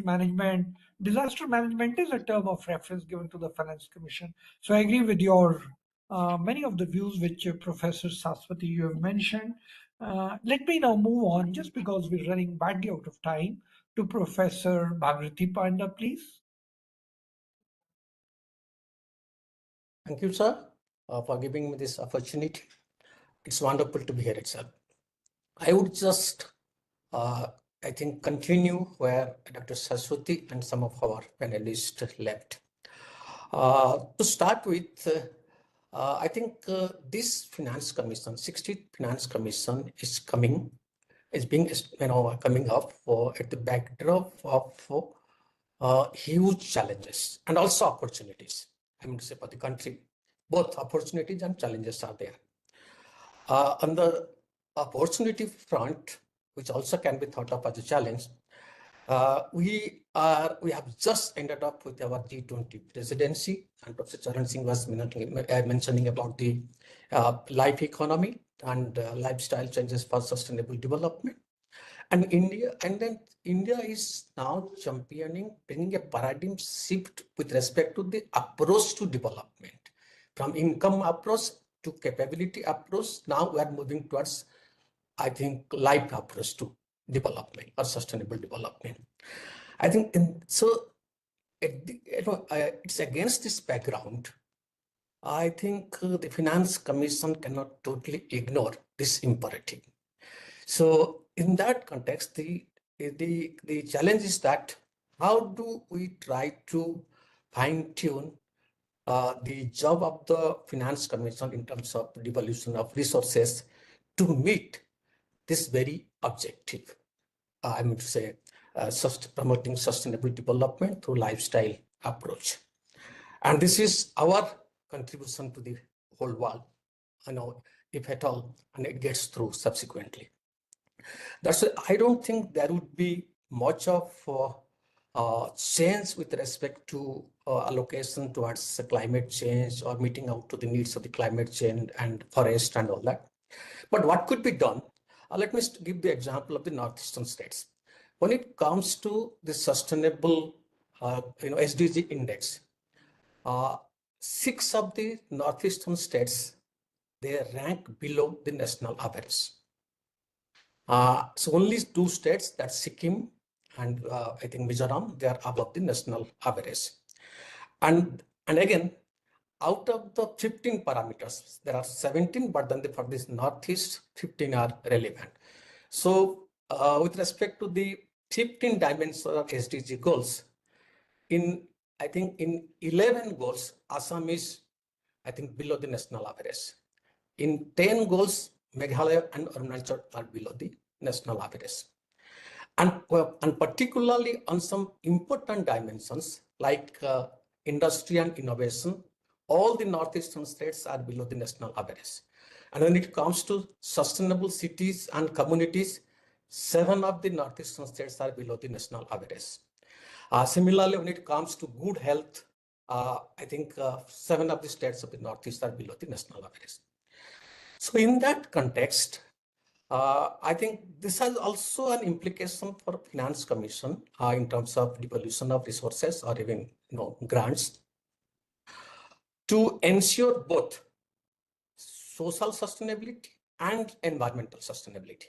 management, disaster management is a term of reference given to the Finance Commission. So I agree with your many of the views which Professor Saswati you have mentioned. Let me now move on, just because we're running badly out of time, to Professor Bhagirathi Panda, please. Thank you, sir, for giving me this opportunity. It's wonderful to be here itself. I would just, I think, continue where Dr. Saswati and some of our panelists left. To start with, I think this Finance Commission, 60th Finance Commission is coming up at the backdrop of huge challenges and also opportunities. I mean to say for the country, both opportunities and challenges are there. On the opportunity front, which also can be thought of as a challenge, we have just ended up with our G20 presidency, and Professor Charan Singh was mentioning about the life economy and lifestyle changes for sustainable development. And India is now championing, bringing a paradigm shift with respect to the approach to development. From income approach to capability approach, now we are moving towards, I think, life approach to development or sustainable development. I think it's against this background. I think the Finance Commission cannot totally ignore this imperative. So in that context, the challenge is that how do we try to fine-tune the job of the Finance Commission in terms of devolution of resources to meet this very objective. I mean to say, promoting sustainable development through lifestyle approach. And this is our contribution to the whole world, if at all, and it gets through subsequently. That's why I don't think there would be much of change with respect to allocation towards climate change or meeting out to the needs of the climate change and forest and all that. But what could be done? Let me give the example of the northeastern states. When it comes to the sustainable, SDG index, 6 of the northeastern states, they rank below the national average. So only 2 states, that's Sikkim and I think Mizoram, they are above the national average. And again, out of the 15 parameters, there are 17, but then for this Northeast, 15 are relevant. So with respect to the 15 dimensions of SDG goals, I think in 11 goals, Assam is, I think, below the national average. In 10 goals, Meghalaya and Arunachal are below the national average. And particularly on some important dimensions like industry and innovation, all the northeastern states are below the national average. And when it comes to sustainable cities and communities, 7 of the northeastern states are below the national average. Similarly, when it comes to good health, I think 7 of the states of the Northeast are below the national average. So in that context, I think this has also an implication for Finance Commission in terms of devolution of resources or even grants to ensure both social sustainability and environmental sustainability.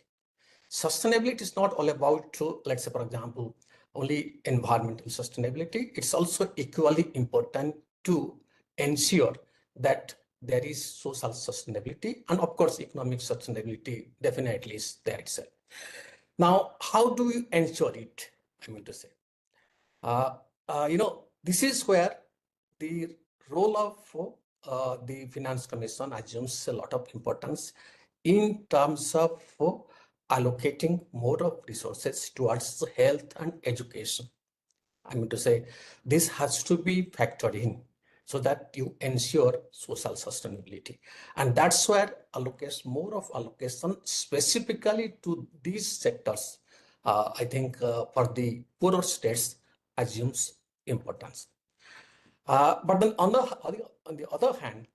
Sustainability is not all about, let's say, for example, only environmental sustainability. It's also equally important to ensure that there is social sustainability, and of course, economic sustainability definitely is there itself. Now, how do you ensure it? I mean to say, this is where the role of the Finance Commission assumes a lot of importance in terms of allocating more of resources towards health and education. I mean to say, this has to be factored in so that you ensure social sustainability. And that's where more of allocation specifically to these sectors, I think for the poorer states assumes importance. But then on the other hand,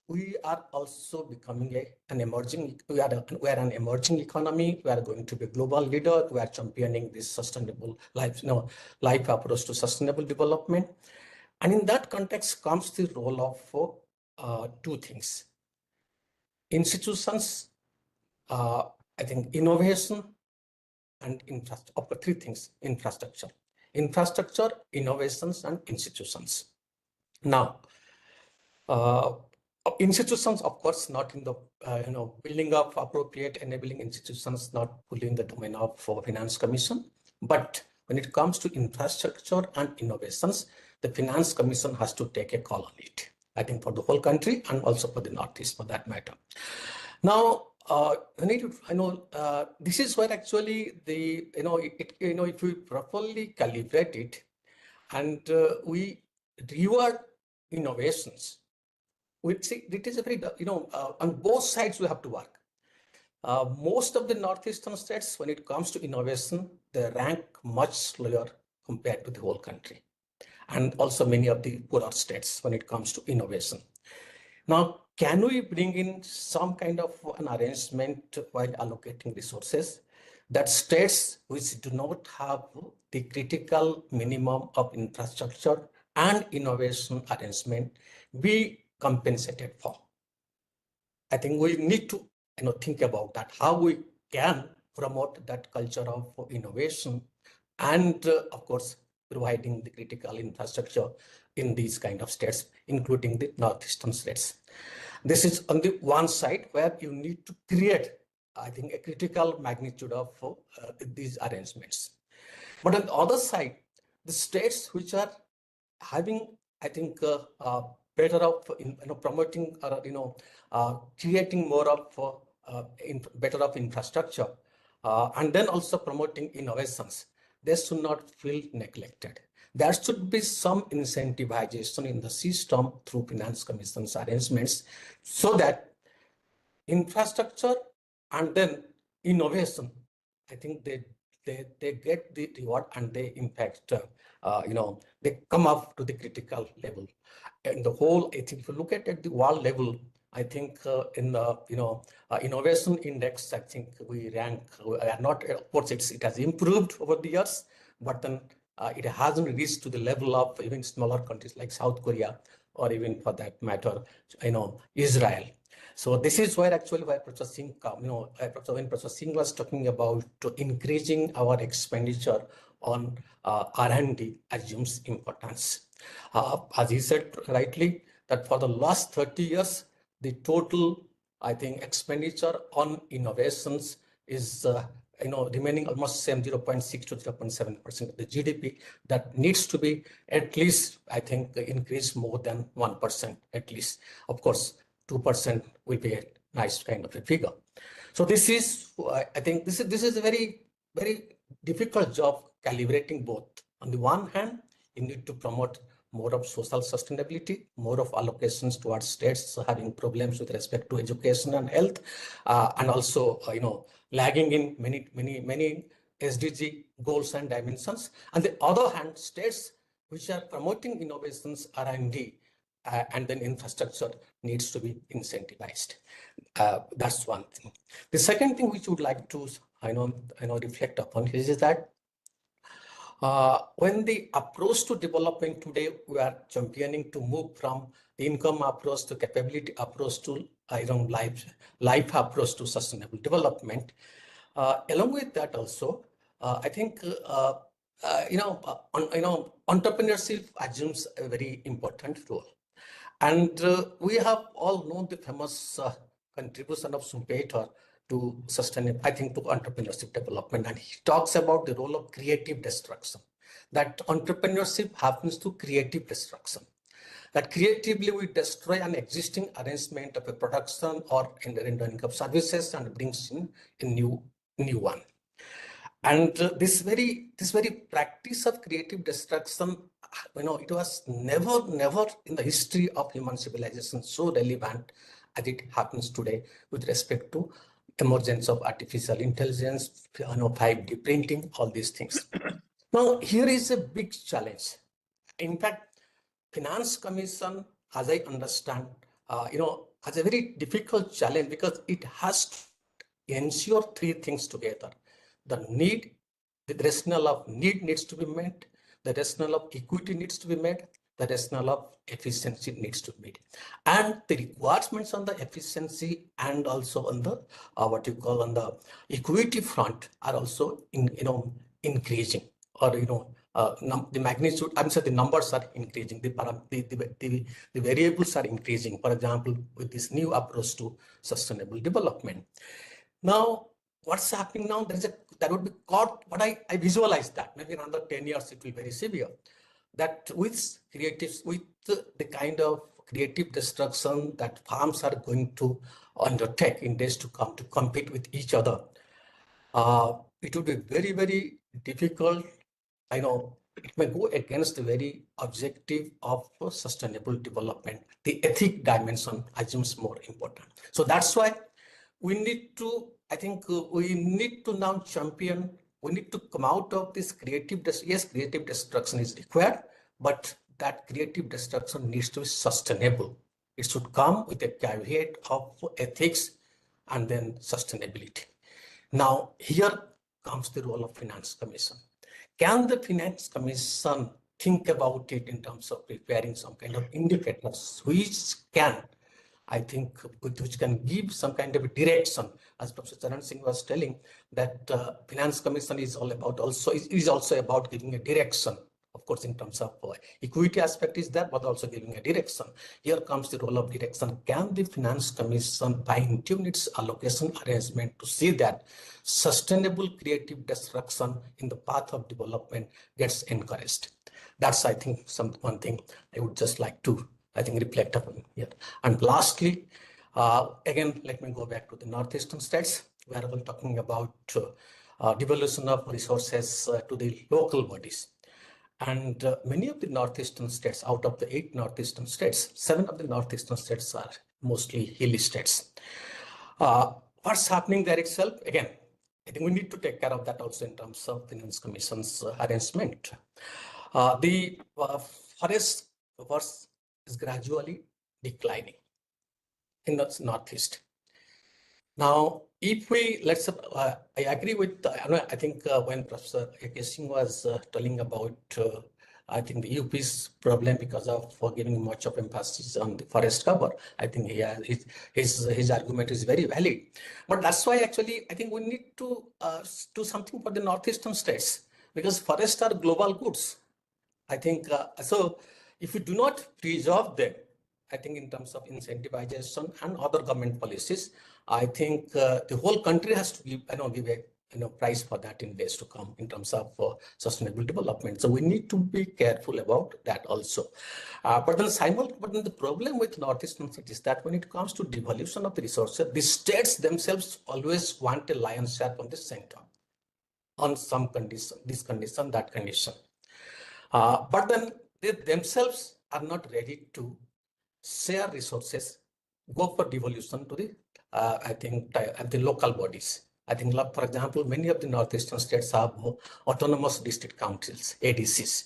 we are also becoming an emerging, we are an emerging economy. We are going to be a global leader. We are championing this sustainable life approach to sustainable development. And in that context comes the role of two things. Institutions, I think innovation and infrastructure, three things: infrastructure, innovations, and institutions. Now, institutions, of course, not in the building of appropriate enabling institutions, not fully in the domain of Finance Commission. But when it comes to infrastructure and innovations, the Finance Commission has to take a call on it, I think, for the whole country and also for the Northeast, for that matter. Now, this is where actually the if we properly calibrate it and we reward innovations, we see it is a very on both sides we have to work. Most of the northeastern states, when it comes to innovation, they rank much lower compared to the whole country, and also many of the poorer states when it comes to innovation. Now, can we bring in some kind of an arrangement while allocating resources that states which do not have the critical minimum of infrastructure and innovation arrangement be compensated for? I think we need to think about that, how we can promote that culture of innovation and of course providing the critical infrastructure in these kind of states, including the northeastern states. This is on the one side where you need to create, I think, a critical magnitude of these arrangements. But on the other side, the states which are having, I think, better of promoting or creating more of better of infrastructure and then also promoting innovations, they should not feel neglected. There should be some incentivization in the system through Finance Commission's arrangements so that infrastructure and then innovation, I think they get the reward and they impact, they come up to the critical level. And the whole, I think if you look at the world level, I think in the innovation index, I think we rank, we are not, of course it has improved over the years, but then it hasn't reached to the level of even smaller countries like South Korea, or even for that matter, Israel. So this is where actually where Professor Singh, when Professor Singh was talking about increasing our expenditure on R&D assumes importance. As he said rightly, that for the last 30 years, the total, I think, expenditure on innovations is remaining almost same 0.6 to 0.7% of the GDP. That needs to be at least, I think, increased more than 1% at least. Of course, 2% will be a nice kind of a figure. So this is, I think, this is a very, very difficult job calibrating both. On the one hand, you need to promote more of social sustainability, more of allocations towards states having problems with respect to education and health, and also, lagging in many SDG goals and dimensions. On the other hand, states which are promoting innovations, R&D, and then infrastructure needs to be incentivized. That's one thing. The second thing which we would like to, reflect upon is that when the approach to development today, we are championing to move from the income approach to capability approach to life approach to sustainable development. Along with that also, I think entrepreneurship assumes a very important role. And we have all known the famous contribution of Schumpeter to sustainable, I think, to entrepreneurship development. And he talks about the role of creative destruction, that entrepreneurship happens through creative destruction, that creatively we destroy an existing arrangement of a production or rendering of services and brings in a new one. And this very practice of creative destruction, it was never in the history of human civilization so relevant as it happens today with respect to emergence of artificial intelligence, 5D printing, all these things. Now, here is a big challenge. In fact, Finance Commission, as I understand, has a very difficult challenge because it has to ensure three things together. The need, the rationale of need needs to be met, the rationale of equity needs to be met, the rationale of efficiency needs to be met. And the requirements on the efficiency and also on the what you call on the equity front are also increasing, or the magnitude, I'm sorry, the numbers are increasing, the variables are increasing, for example, with this new approach to sustainable development. Now, what's happening now, that would be caught, what I visualize that maybe in another 10 years, it will be very severe, that with the kind of creative destruction that farms are going to undertake in days to come to compete with each other, it would be very, very difficult. I know it may go against the very objective of sustainable development. The ethic dimension assumes more important. So that's why we need to, I think we need to now champion, we need to come out of this creative destruction is required, but that creative destruction needs to be sustainable. It should come with a caveat of ethics and then sustainability. Now, here comes the role of Finance Commission. Can the Finance Commission think about it in terms of preparing some kind of indicators which can, I think, which can give some kind of a direction, as Professor Charan Singh was telling, that Finance Commission is all about is also about giving a direction. Of course, in terms of equity aspect is there, but also giving a direction. Here comes the role of direction. Can the Finance Commission fine-tune its allocation arrangement to see that sustainable creative destruction in the path of development gets encouraged? That's, I think, one thing I would just like to, I think, reflect upon here. And lastly, again, let me go back to the northeastern states, where we're talking about devolution of resources to the local bodies. And many of the northeastern states, out of the 8 northeastern states, 7 of the northeastern states are mostly hilly states. What's happening there itself? Again, I think we need to take care of that also in terms of Finance Commission's arrangement. The forest is gradually declining in the northeast. Now, if we, I agree with, I think when Professor A.K. Singh was telling about, I think the UP's problem because of giving much of emphasis on the forest cover, I think his argument is very valid. But that's why actually, I think we need to do something for the northeastern states, because forests are global goods. I think, so if we do not preserve them, I think in terms of incentivization and other government policies, I think the whole country has to give a price for that in days to come in terms of sustainable development. So we need to be careful about that also. But then the problem with northeastern states is that when it comes to devolution of the resources, the states themselves always want a lion's share from the center on some condition, this condition, that condition. But then they themselves are not ready to share resources, go for devolution to the, I think, the local bodies. I think, for example, many of the northeastern states have autonomous district councils, ADCs.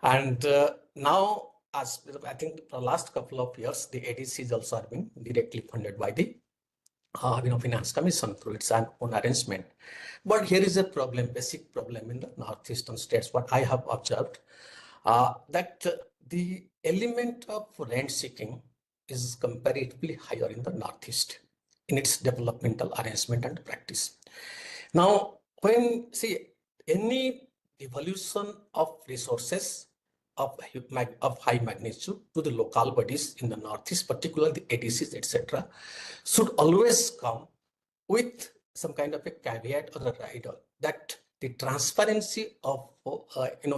And now, as I think for the last couple of years, the ADCs also are being directly funded by the Finance Commission through its own arrangement. But here is a problem, basic problem in the northeastern states, what I have observed, that the element of rent seeking is comparatively higher in the northeast in its developmental arrangement and practice. Now, when any devolution of resources of high magnitude to the local bodies in the northeast, particularly the ADCs, etc., should always come with some kind of a caveat or a rider that the transparency of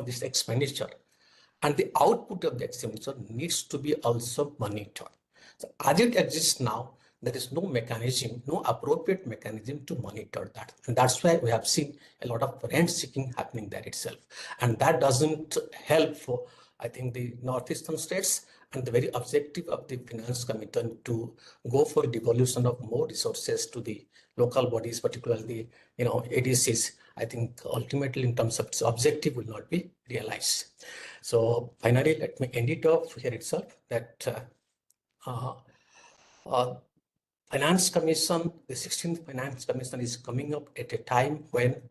this expenditure and the output of the expenditure needs to be also monitored. So as it exists now, there is no mechanism, no appropriate mechanism to monitor that. And that's why we have seen a lot of rent seeking happening there itself. And that doesn't help for, I think, the northeastern states and the very objective of the Finance Commission to go for devolution of more resources to the local bodies, particularly ADCs. I think ultimately in terms of its objective will not be realized. So finally, let me end it off here itself that Finance Commission, the 16th Finance Commission is coming up at a time when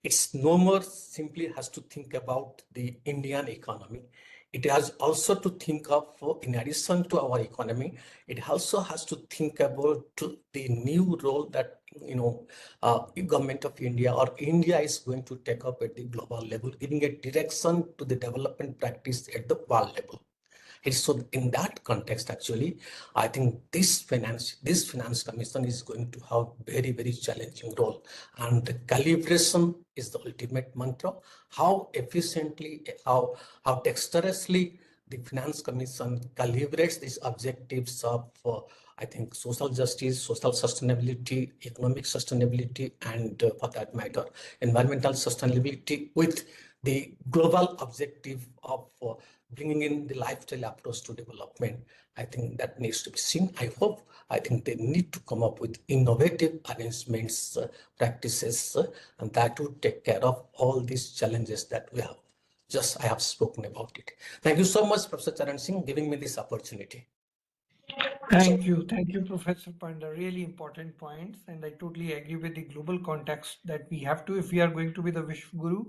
it's no more simply has to think about the Indian economy. It has also to think of, in addition to our economy, it also has to think about the new role that, government of India or India is going to take up at the global level, giving a direction to the development practice at the world level. And so in that context, actually, I think this finance commission is going to have very, very challenging role. And the calibration is the ultimate mantra. How efficiently, how dexterously the finance commission calibrates these objectives of, I think, social justice, social sustainability, economic sustainability, and for that matter, environmental sustainability with the global objective of bringing in the lifestyle approach to development. I think that needs to be seen. I think they need to come up with innovative arrangements, practices, and that would take care of all these challenges that we have. I have spoken about it. Thank you so much, Professor Charan Singh, giving me this opportunity. Thank you, Professor Panda. Really important points, and I totally agree with the global context that we have to, if we are going to be the Vishwa Guru,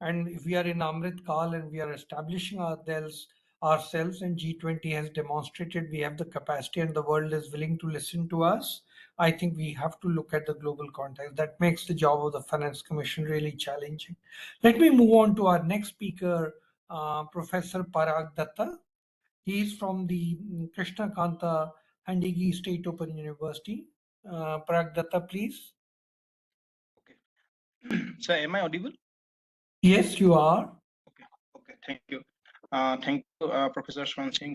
and if we are in Amrit Kal and we are establishing ourselves, and G20 has demonstrated we have the capacity and the world is willing to listen to us. I think we have to look at the global context. That makes the job of the Finance Commission really challenging. Let me move on to our next speaker, Professor Parag Datta. He is from the Krishna Kanta Handigi State Open University. Parag Datta, please. Okay. So am I audible? Yes, you are. Okay. Thank you. Thank you, Professor Charan Singh,